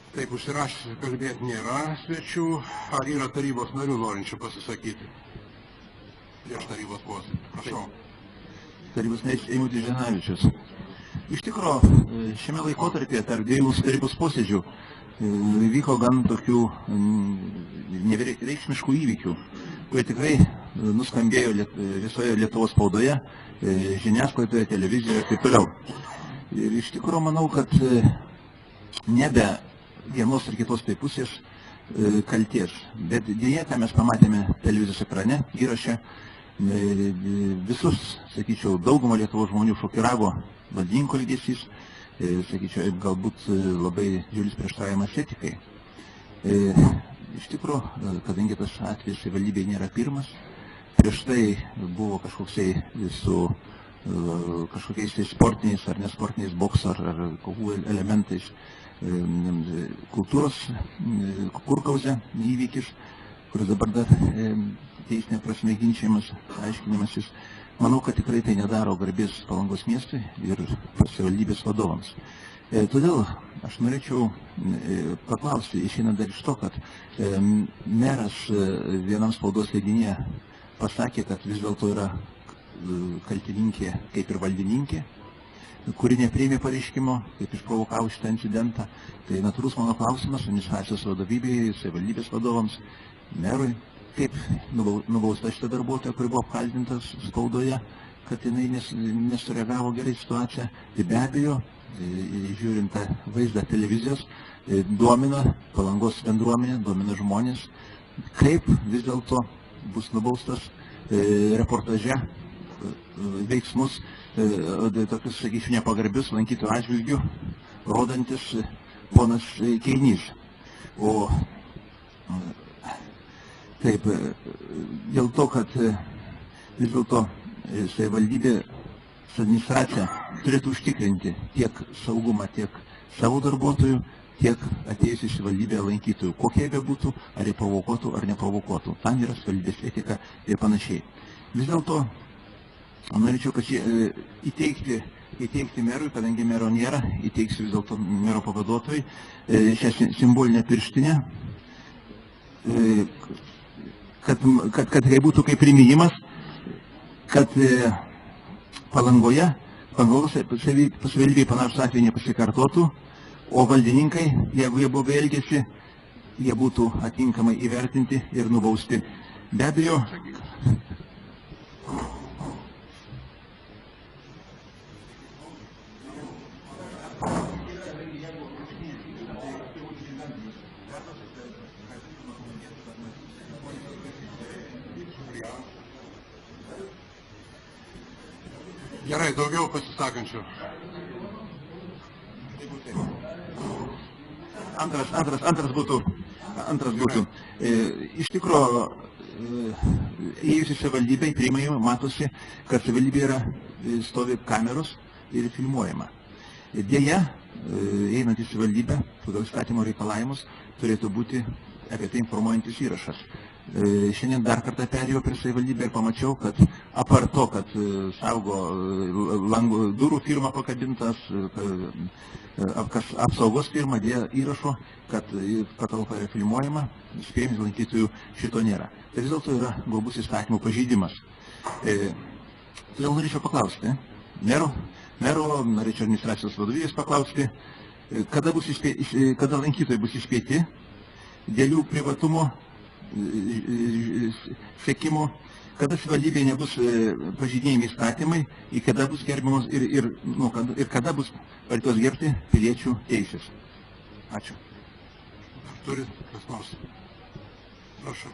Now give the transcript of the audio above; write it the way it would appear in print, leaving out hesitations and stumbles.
Taip, užsirašysiu kalbėti nėra svečių. Ar yra tarybos narių norinčių pasisakyti prieš tarybos posėdį? Prašau. Tarybos narys Eimutis Žanavičius. Iš tikro, šiame laikotarpyje tarp dviejų tarybos posėdžių vyko gan tokių nereikšmiškų įvykių, kurie tikrai nuskambėjo visoje Lietuvos spaudoje, žiniasklaidoje, televizijoje ir taip toliau. Ir iš tikro manau, kad nebe vienos ir kitos tai pusės kalties. Bet dėja, ką mes pamatėme televizijos ekrane, įraše, visus, sakyčiau, daugumą Lietuvos žmonių šokiravo valdininkų elgesys, sakyčiau, galbūt labai didžiulis prieštaravimas etikai. Iš tikrųjų, kadangi tas atvejis savivaldybėje nėra pirmas, prieš tai buvo kažkoksai su kažkokiais sportiniais ar nesportiniais bokso ar kovų elementais kultūros kurkauze įvykis, kuris dabar dar teisinė prasme ginčiamas, aiškinimasis. Manau, kad tikrai tai nedaro garbės Palangos miestui ir savivaldybės vadovams. Todėl aš norėčiau paklausti, išeinant dar iš to, kad meras vienam spaudos leidinyje pasakė, kad vis dėlto yra kaltininkė kaip ir valdininkė, kuri nepriėmė pareiškimo, kaip išprovokavo šitą incidentą. Tai natūrus mano klausimas administracijos vadovybėje, savivaldybės vadovams, merui, kaip nubausta šitą darbuotoją, kuri buvo apkaltintas spaudoje, kad jinai nesureagavo gerai situaciją. Tai be abejo, žiūrint tą vaizdą televizijos, domina Palangos bendruomenė, domina žmonės, kaip vis dėlto bus nubaustas reportaže veiksmus, tokius, sakyčiau, nepagarbius lankytojų atžvilgių, rodantis ponas Keinys. O taip, dėl to, kad vis dėlto savivaldybė administracija turėtų užtikrinti tiek saugumą, tiek savo darbuotojų, tiek atėjus į savivaldybę lankytojų, kokie be būtų, ar jie provokuotų, ar neprovokuotų. Tam yra savivaldybės etika ir panašiai. Vis dėlto norėčiau, kad įteikti merui, kadangi mero nėra, įteiksiu vis dėlto mero pavaduotojui šią simbolinę pirštinę, kad tai būtų kaip priminimas, kad Palangos savivaldybėje panašūs atvejai nepasikartotų, o valdininkai, jeigu jie blogai elgėsi, jie būtų atinkamai įvertinti ir nubausti. Be abejo, gerai, daugiau pasisakančių. Antras būtų. Iš tikrųjų, įėjus į savivaldybę, priimėjimą, matosi, kad savivaldybė yra stovi kameros ir filmuojama. Dėja, einant į savivaldybę, pagal įstatymo reikalavimus, turėtų būti apie tai informuojantis įrašas. Šiandien dar kartą perėjau per savivaldybę ir pamačiau, kad apart to, kad saugo durų firma pakabintas, apsaugos firma dėjo įrašo, kad patalpa yra filmuojama, spėjams lankytojų šito nėra. Tai vis dėlto yra galbūt įstatymų pažeidimas. Todėl norėčiau paklausti, mero, norėčiau administracijos vadovybės paklausti, kada lankytojai bus įspėti dėl jų privatumo sekimo, kada savivaldybėje nebus pažeidinėjami įstatymai, ir kada bus gerbiamos ir kada bus pradėtos gerbti piliečių teisės. Ačiū. Turit kas nors? Prašau.